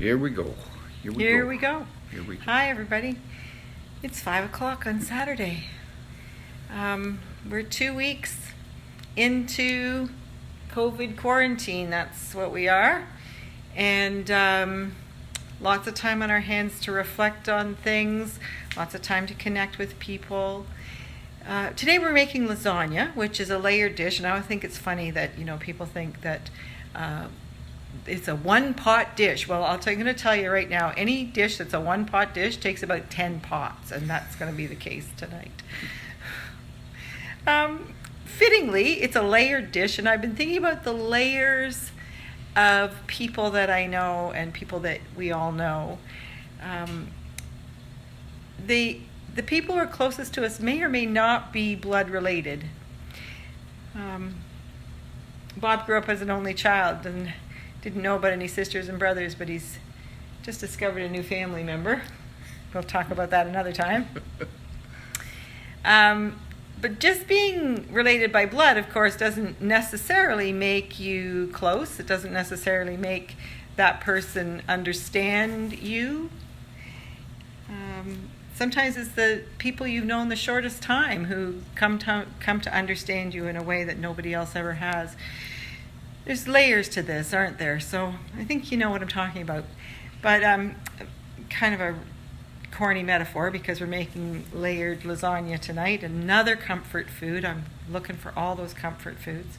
Here we go. Here we go. Here we go. Hi, everybody. It's 5 o'clock on Saturday. We're 2 weeks into COVID quarantine. That's what we are. And lots of time on our hands to reflect on things, lots of time to connect with people. Today we're making lasagna, which is a layered dish, and I think it's funny that people think that it's a one-pot dish. Well, I'm going to tell you right now, any dish that's a one-pot dish takes about 10 pots, and that's going to be the case tonight. Fittingly, it's a layered dish, and I've been thinking about the layers of people that I know and people that we all know. The people who are closest to us may or may not be blood related. Bob grew up as an only child and didn't know about any sisters and brothers, but he's just discovered a new family member. We'll talk about that another time. But just being related by blood, of course, doesn't necessarily make you close. It doesn't necessarily make that person understand you. Sometimes it's the people you've known the shortest time who come to understand you in a way that nobody else ever has. There's layers to this, aren't there? So I think you know what I'm talking about. But kind of a corny metaphor because we're making layered lasagna tonight. Another comfort food. I'm looking for all those comfort foods.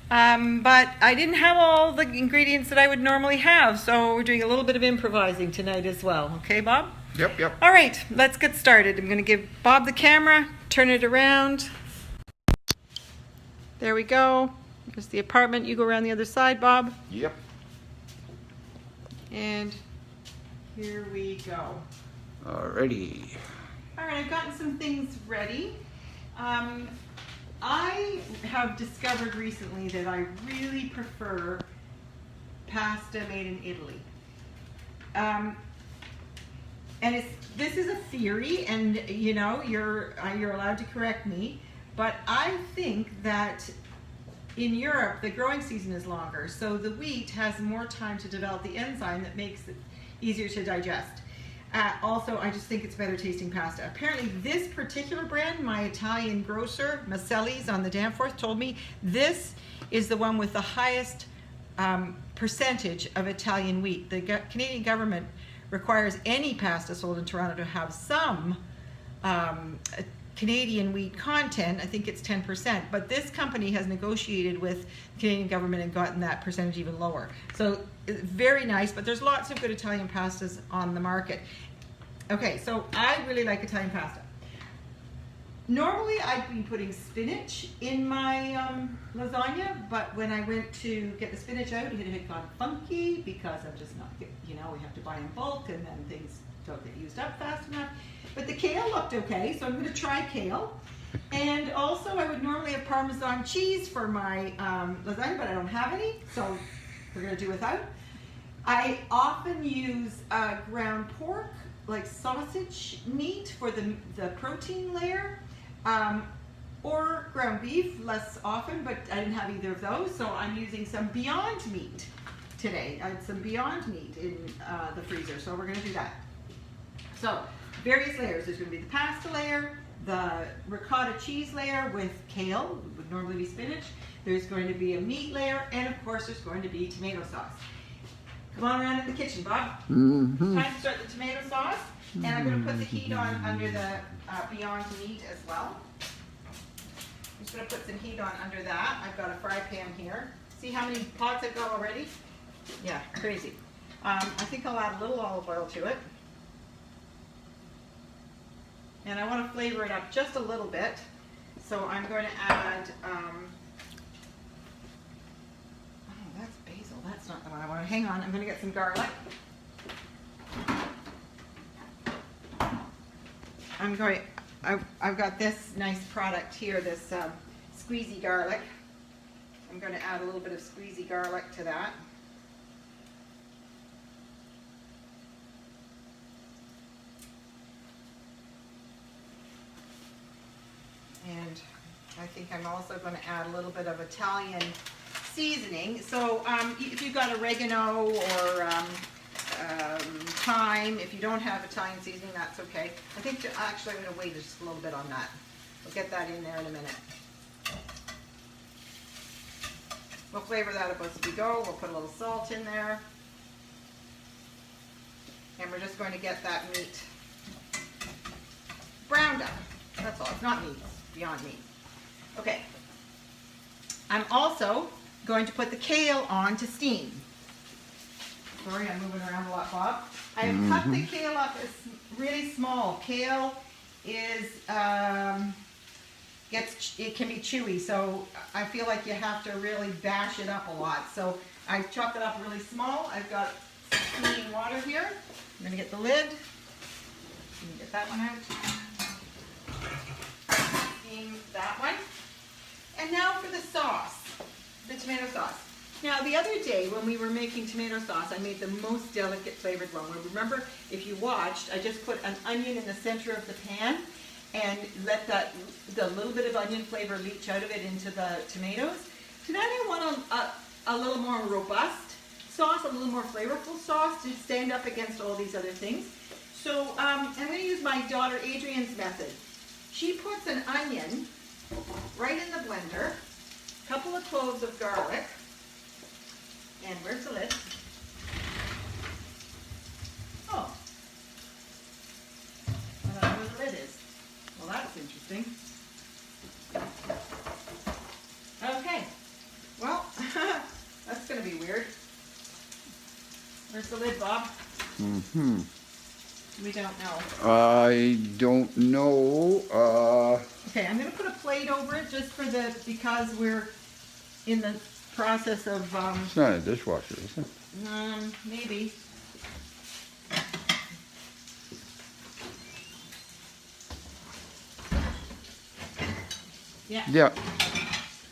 But I didn't have all the ingredients that I would normally have, so we're doing a little bit of improvising tonight as well. Okay, Bob? Yep. All right, let's get started. I'm going to give Bob the camera, turn it around. There we go. There's the apartment. You go around the other side, Bob. Yep. And here we go. Alrighty. All right, I've gotten some things ready. I have discovered recently that I really prefer pasta made in Italy. And this is a theory, and you're allowed to correct me, but I think that in Europe the growing season is longer, so the wheat has more time to develop the enzyme that makes it easier to digest. Also, I just think it's better tasting pasta. Apparently, this particular brand, my Italian grocer, Maselli's on the Danforth, told me this is the one with the highest percentage of Italian wheat. The Canadian government requires any pasta sold in Toronto to have some Canadian wheat content. I think it's 10%, but this company has negotiated with the Canadian government and gotten that percentage even lower. So very nice, but there's lots of good Italian pastas on the market. Okay, so I really like Italian pasta. Normally I'd be putting spinach in my lasagna, but when I went to get the spinach out, it had gone funky because I'm just not, we have to buy in bulk and then things don't get used up fast enough. But the kale looked okay, so I'm going to try kale. And also I would normally have Parmesan cheese for my lasagna, but I don't have any, so we're going to do without. I often use ground pork, like sausage meat for the protein layer. Or ground beef, less often, but I didn't have either of those, so I'm using some Beyond Meat today. I had some Beyond Meat in the freezer, so we're going to do that. So, various layers. There's going to be the pasta layer, the ricotta cheese layer with kale, would normally be spinach. There's going to be a meat layer, and of course there's going to be tomato sauce. Come on around in the kitchen, Bob. Mm-hmm. Time to start the tomato sauce, and I'm going to put the heat on under the Beyond Meat as well. I'm just going to put some heat on under that. I've got a fry pan here. See how many pots I've got already? Yeah, crazy. I think I'll add a little olive oil to it. And I want to flavor it up just a little bit. So I'm going to add, oh, that's basil. That's not the one I want. Hang on, I'm going to get some garlic. I've got this nice product here, this squeezy garlic. I'm going to add a little bit of squeezy garlic to that. And I think I'm also going to add a little bit of Italian seasoning. So if you've got oregano or thyme. If you don't have Italian seasoning, that's okay. I think, actually, I'm going to wait just a little bit on that. We'll get that in there in a minute. We'll flavor that up as we go. We'll put a little salt in there. And we're just going to get that meat browned up. That's all. It's not meat. It's beyond meat. Okay. I'm also going to put the kale on to steam. Sorry, I'm moving around a lot, Bob. I have cut the kale up as really small. Kale is it can be chewy, so I feel like you have to really bash it up a lot. So I chopped it up really small. I've got steaming water here. I'm going to get the lid. Let me get that one out. Steam that one. And now for the sauce, the tomato sauce. Now the other day when we were making tomato sauce, I made the most delicate flavored one. Remember, if you watched, I just put an onion in the center of the pan and let the little bit of onion flavor leach out of it into the tomatoes. Today I want a little more robust sauce, a little more flavorful sauce to stand up against all these other things. So I'm going to use my daughter Adrian's method. She puts an onion right in the blender, a couple of cloves of garlic, and where's the lid? Oh, I don't know where the lid is. Well, that's interesting. Okay, well, that's going to be weird. Where's the lid, Bob? We don't know. I don't know. Okay, I'm going to put a plate over it just because we're in the process of, It's not a dishwasher, is it? maybe. Yeah. Yeah.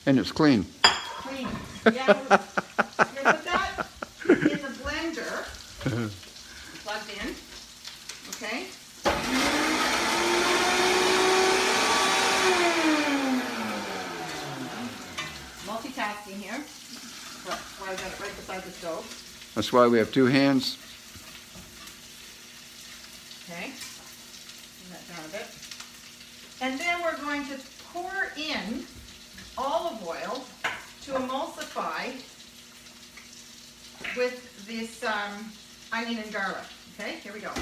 And it's clean. Clean. Yeah. We're gonna put that in the blender. Plugged in. Okay. Multitasking here. That's why I got it right beside the stove. That's why we have two hands. Okay. Bring that down a bit. And then we're going to pour in olive oil to emulsify with this onion and garlic. Okay, here we go.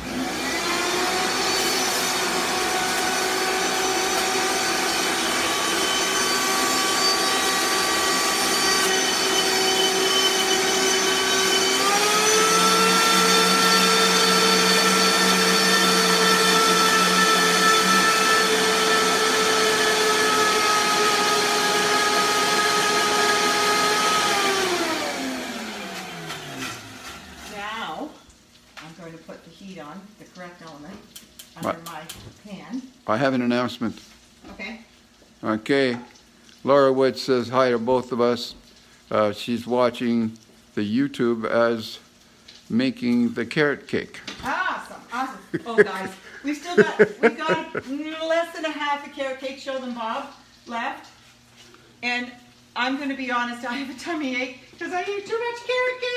The correct element under my pan. I have an announcement. Okay. Okay. Laura Wood says hi to both of us. She's watching the YouTube as making the carrot cake. Awesome. Awesome. Oh, guys, we've got less than a half a carrot cake, show them Bob, left. And I'm going to be honest, I have a tummy ache because I ate too much carrot cake.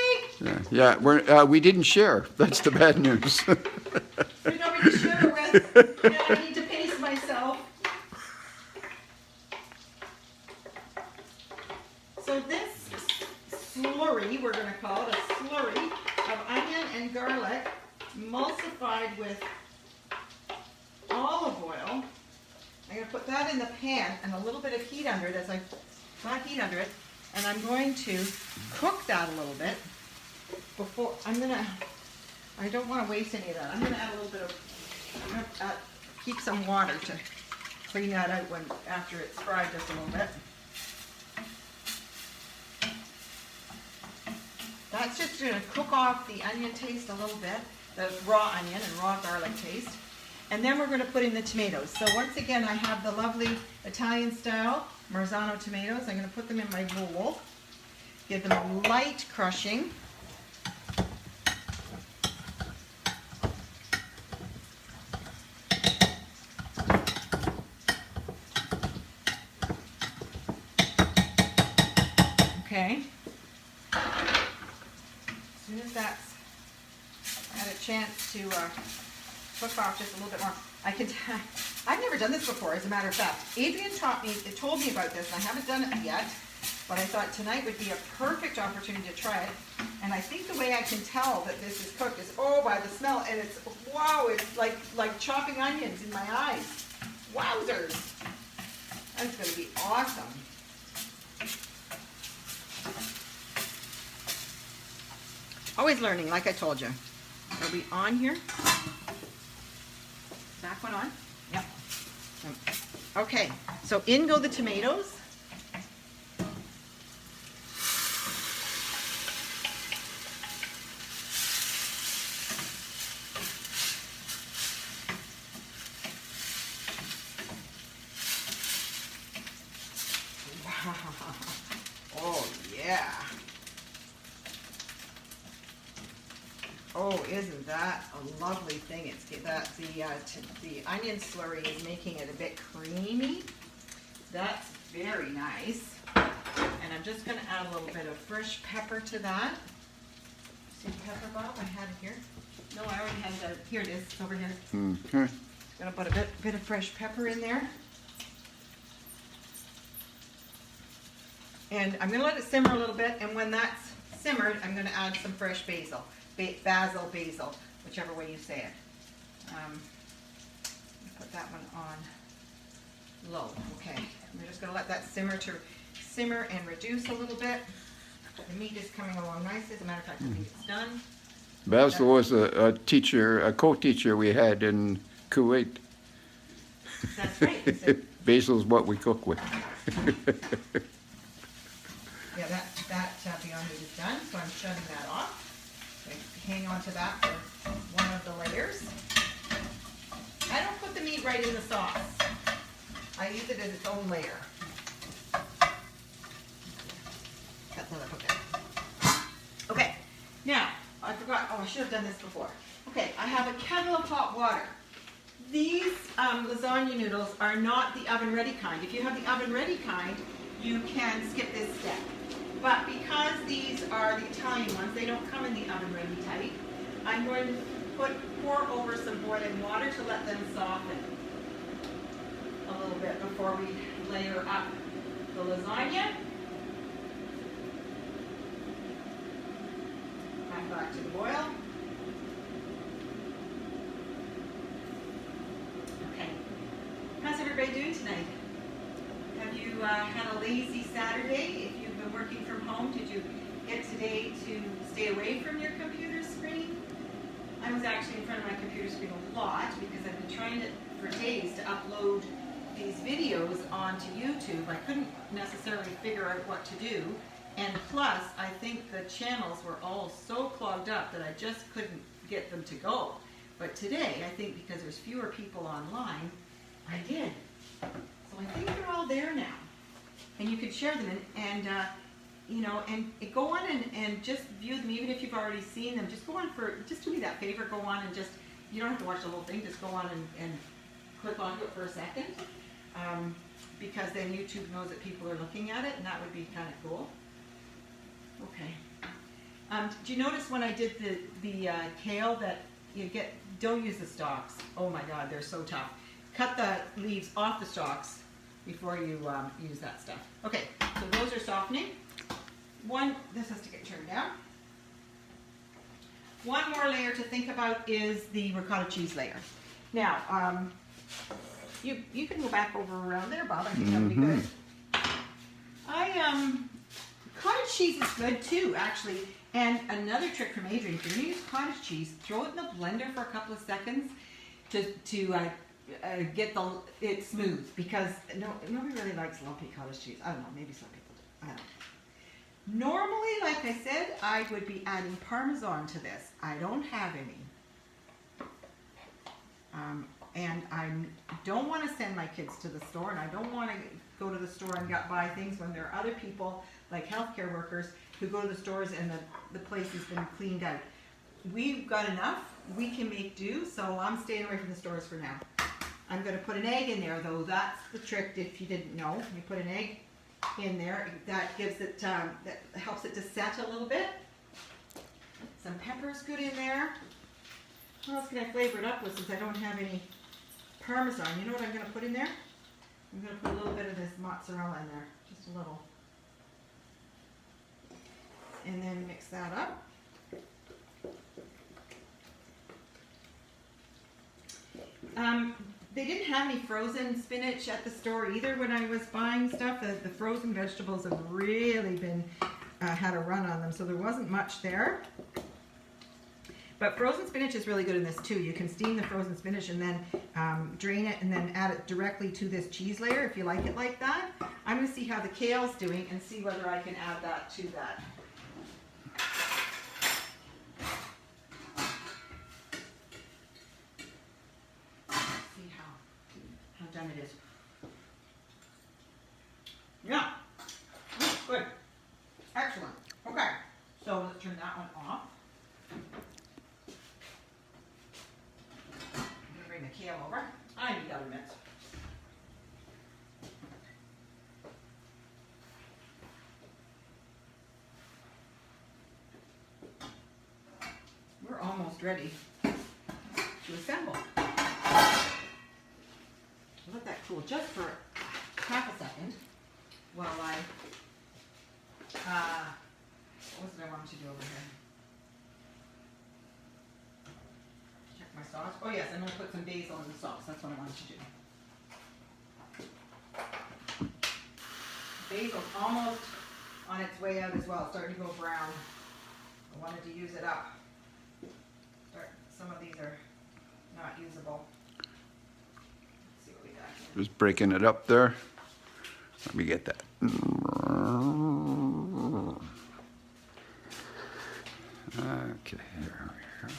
Yeah, we didn't share. That's the bad news. There's nobody to share it with. And I need to pace myself. So this slurry, we're going to call it a slurry of onion and garlic emulsified with olive oil. I'm going to put that in the pan and a little bit of heat under it and I'm going to cook that a little bit before I don't want to waste any of that. I'm going to add a little bit of, keep some water to clean that out after it's fried just a little bit. That's just going to cook off the onion taste a little bit, the raw onion and raw garlic taste. And then we're going to put in the tomatoes. So once again, I have the lovely Italian style Marzano tomatoes. I'm going to put them in my bowl, give them a light crushing. Okay. As soon as that's had a chance to cook off just a little bit more. I've never done this before, as a matter of fact. Adrian told me about this, and I haven't done it yet, but I thought tonight would be a perfect opportunity to try it. And I think the way I can tell that this is cooked is, by the smell, and it's, wow, it's like chopping onions in my eyes. Wowzers. That's going to be awesome. Always learning, like I told you. Are we on here? Back one on? Yep. Okay, so in go the tomatoes. Wow. Oh, yeah. Oh, isn't that a lovely thing? It's that the onion slurry is making it a bit creamy. That's very nice. And I'm just going to add a little bit of fresh pepper to that. See the pepper, Bob? I had it here. No, I already had that. Here it is. It's over here. Okay. Going to put a bit of fresh pepper in there. And I'm going to let it simmer a little bit. And when that's simmered, I'm going to add some fresh basil. Basil, whichever way you say it. Put that one on low. Okay, we're just going to let that simmer and reduce a little bit. The meat is coming along nicely. As a matter of fact, I think it's done. Basil was a teacher, a co-teacher we had in Kuwait. That's right. Basil's what we cook with. Yeah, that Beyond Meat is done, so I'm shutting that off. Hang on to that for one of the layers. I don't put the meat right in the sauce. I use it as its own layer. That's what I put there. Okay, now, I forgot, I should have done this before. Okay, I have a kettle of hot water. These lasagna noodles are not the oven-ready kind. If you have the oven-ready kind, you can skip this step. But because these are the Italian ones, they don't come in the oven-ready type, I'm going to pour over some boiling water to let them soften a little bit before we layer up the lasagna. Back to the boil. Okay. How's everybody doing tonight? Have you had a lazy Saturday? If you've been working from home, did you get today to stay away from your computer screen? I was actually in front of my computer screen a lot because I've been trying for days to upload these videos onto YouTube. I couldn't necessarily figure out what to do. And plus, I think the channels were all so clogged up that I just couldn't get them to go. But today, I think because there's fewer people online, I did. So I think they're all there now. And you can share them and go on and just view them, even if you've already seen them. Just do me that favor, go on and you don't have to watch the whole thing, just go on and click onto it for a second. Because then YouTube knows that people are looking at it, and that would be kind of cool. Okay. Did you notice when I did the kale that don't use the stalks. Oh my God, they're so tough. Cut the leaves off the stalks before you use that stuff. Okay, so those are softening. This has to get turned down. One more layer to think about is the ricotta cheese layer. Now, you can go back over around there, Bob. I think that would be good. Cottage cheese is good too, actually. And another trick from Adrian, if you're going to use cottage cheese, throw it in the blender for a couple of seconds to get it smooth, because nobody really likes lumpy cottage cheese. I don't know, maybe some people do. I don't know. Normally, like I said, I would be adding Parmesan to this. I don't have any. And I don't want to send my kids to the store, and I don't want to go to the store and buy things when there are other people, like healthcare workers, who go to the stores and the place has been cleaned out. We've got enough. We can make do, so I'm staying away from the stores for now. I'm going to put an egg in there, though. That's the trick if you didn't know. You put an egg in there. That gives it, that helps it to set a little bit. Some pepper's good in there. What else can I flavor it up with since I don't have any Parmesan? You know what I'm going to put in there? I'm going to put a little bit of this mozzarella in there, just a little. And then mix that up. They didn't have any frozen spinach at the store either when I was buying stuff. The frozen vegetables have really been had a run on them, so there wasn't much there. But frozen spinach is really good in this too. You can steam the frozen spinach and then drain it and then add it directly to this cheese layer if you like it like that. I'm going to see how the kale's doing and see whether I can add that to that. See how done it is. Yeah, good. Excellent. Okay, so let's turn that one off. Bring the kale over. I need other mitts. We're almost ready to assemble. Let that cool just for half a second while I, what did I want to do over here? Check my sauce. Oh yes, I'm going to put some basil in the sauce. That's what I wanted to do. Basil's almost on its way out as well. It's starting to go brown. I wanted to use it up. Some of these are not usable. Let's see what we got here. Just breaking it up there. Let me get that. Okay, here we go.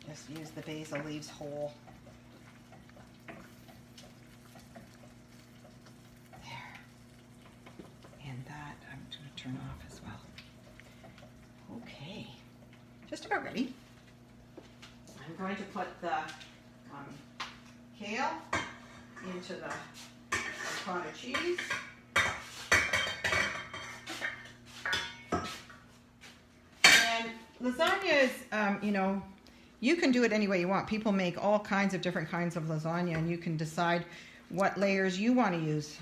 Just use the basil leaves whole. There. And that I'm going to turn off as well. Okay. Just about ready. I'm going to put the kale into the ricotta cheese. And lasagna is, you know, you can do it any way you want. People make all kinds of different kinds of lasagna, and you can decide what layers you want to use.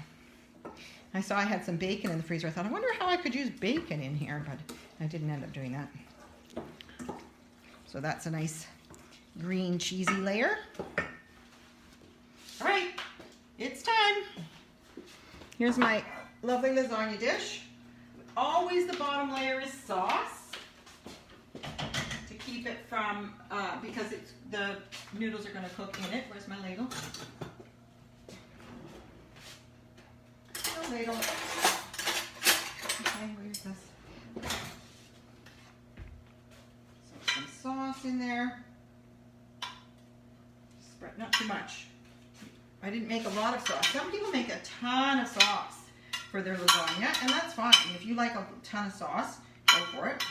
I saw I had some bacon in the freezer. I thought, I wonder how I could use bacon in here, but I didn't end up doing that. So that's a nice green cheesy layer. All right, it's time. Here's my lovely lasagna dish. Always the bottom layer is sauce to keep it from, because the noodles are going to cook in it. Where's my ladle? No ladle. Okay, where's this? So some sauce in there. Spread, not too much. I didn't make a lot of sauce. Some people make a ton of sauce for their lasagna, and that's fine. If you like a ton of sauce, go for it.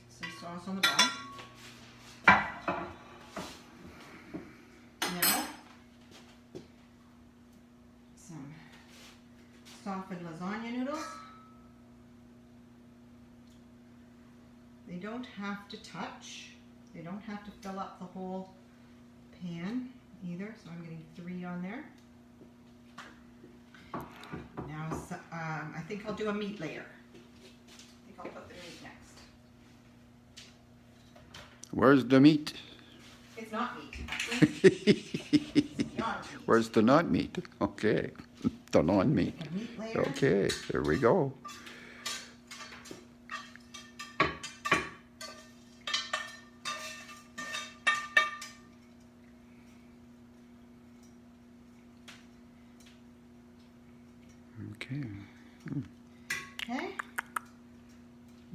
Some sauce on the bottom. Now, some softened lasagna noodles. They don't have to touch. They don't have to fill up the whole pan either, so I'm getting 3 on there. Now, I think I'll do a meat layer. I think I'll put the meat next. Where's the meat? It's not meat, actually. It's beyond meat. Where's the not meat? Okay, the non-meat. A meat layer. Okay, there we go. Okay. Okay.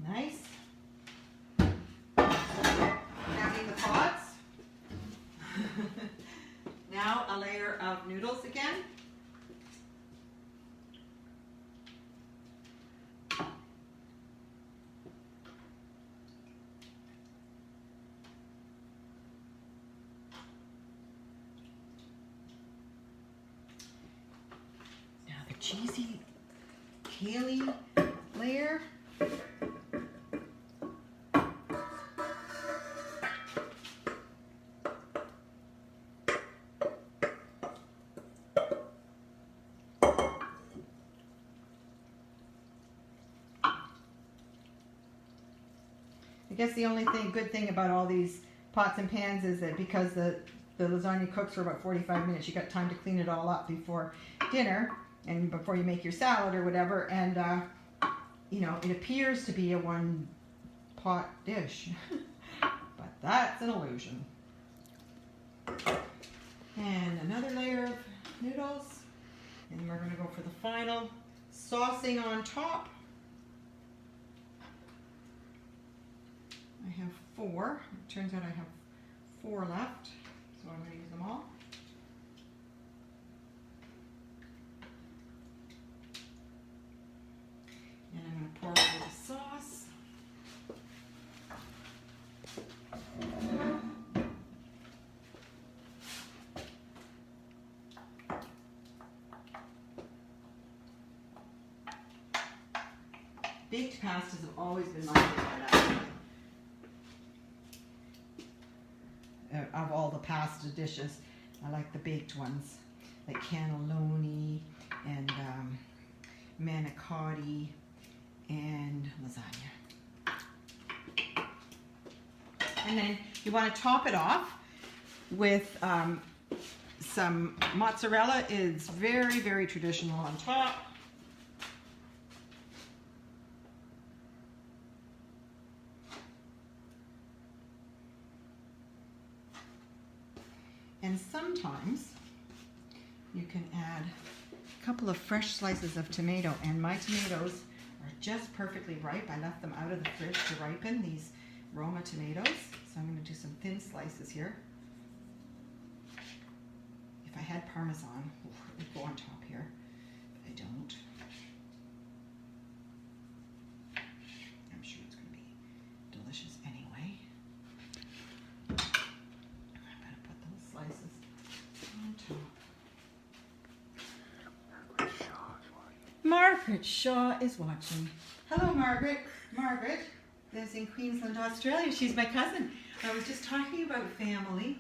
Nice. Now in the pots. Now a layer of noodles again. Now the cheesy kale layer. I guess the only good thing about all these pots and pans is that because the lasagna cooks for about 45 minutes, you got time to clean it all up before dinner and before you make your salad or whatever. And, you know, it appears to be a one pot dish, but that's an illusion. And another layer of noodles. And we're going to go for the final saucing on top. I have 4. It turns out I have 4 left, so I'm going to use them all. And I'm going to pour over the sauce. Baked pastas have always been my favorite, actually. Of all the pasta dishes, I like the baked ones, like cannelloni and manicotti and lasagna. And then you want to top it off with some mozzarella. Is very, very traditional on top. And sometimes you can add a couple of fresh slices of tomato, and my tomatoes are just perfectly ripe. I left them out of the fridge to ripen, these Roma tomatoes. So I'm going to do some thin slices here. If I had Parmesan, it would go on top here, but I don't. I'm sure it's going to be delicious anyway. Slices on top. Margaret Shaw is watching. Hello, Margaret. Margaret lives in Queensland, Australia. She's my cousin. I was just talking about family,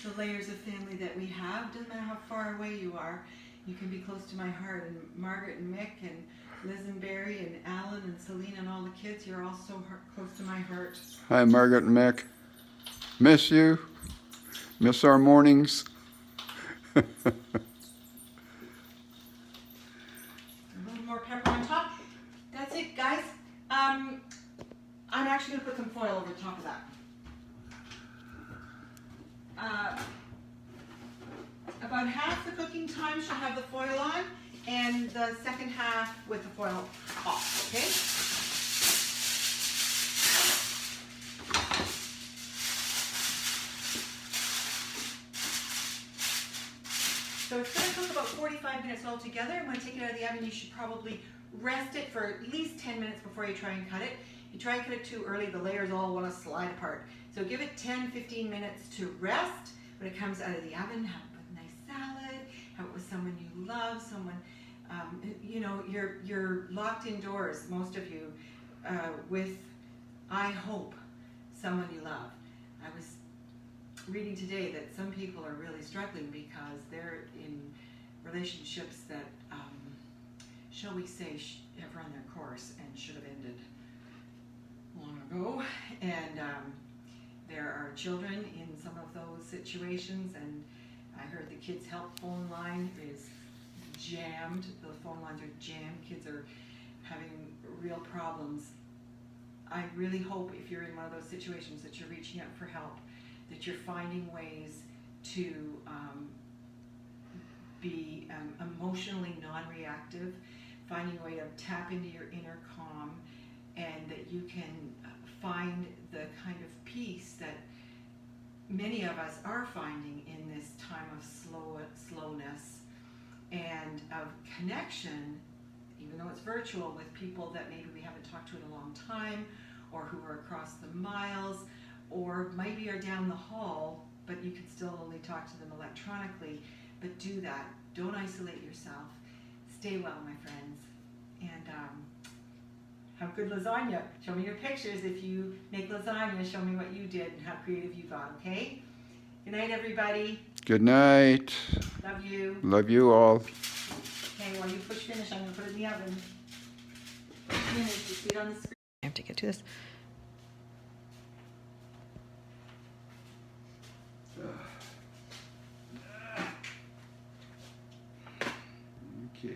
the layers of family that we have. Doesn't matter how far away you are, you can be close to my heart. And Margaret and Mick and Liz and Barry and Alan and Selena and all the kids, you're all so close to my heart. Hi, Margaret and Mick. Miss you. Miss our mornings. A little more pepper on top. That's it, guys. I'm actually going to put some foil over the top of that. About half the cooking time should have the foil on, and the second half with the foil off, okay? So it's going to cook about 45 minutes altogether. And when I take it out of the oven, you should probably rest it for at least 10 minutes before you try and cut it. If you try and cut it too early, the layers all want to slide apart. So give it 10-15 minutes to rest. When it comes out of the oven, have it with a nice salad, have it with someone you love, someone, you know, you're locked indoors, most of you, with, I hope, someone you love. I was reading today that some people are really struggling because they're in relationships that, shall we say, have run their course and should have ended long ago. And there are children in some of those situations, and I heard the kids' help phone line is jammed. The phone lines are jammed. Kids are having real problems. I really hope if you're in one of those situations that you're reaching out for help, that you're finding ways to be emotionally non-reactive, finding a way to tap into your inner calm, and that you can find the kind of peace that many of us are finding in this time of slowness and of connection, even though it's virtual, with people that maybe we haven't talked to in a long time, or who are across the miles, or maybe are down the hall, but you can still only talk to them electronically. But do that. Don't isolate yourself. Stay well, my friends. And have good lasagna. Show me your pictures. If you make lasagna, show me what you did and how creative you got, okay? Good night, everybody. Good night. Love you. Love you all. Okay, while you push finish, I'm going to put it in the oven. Push finish. You see it on the screen. I have to get to this. Okay.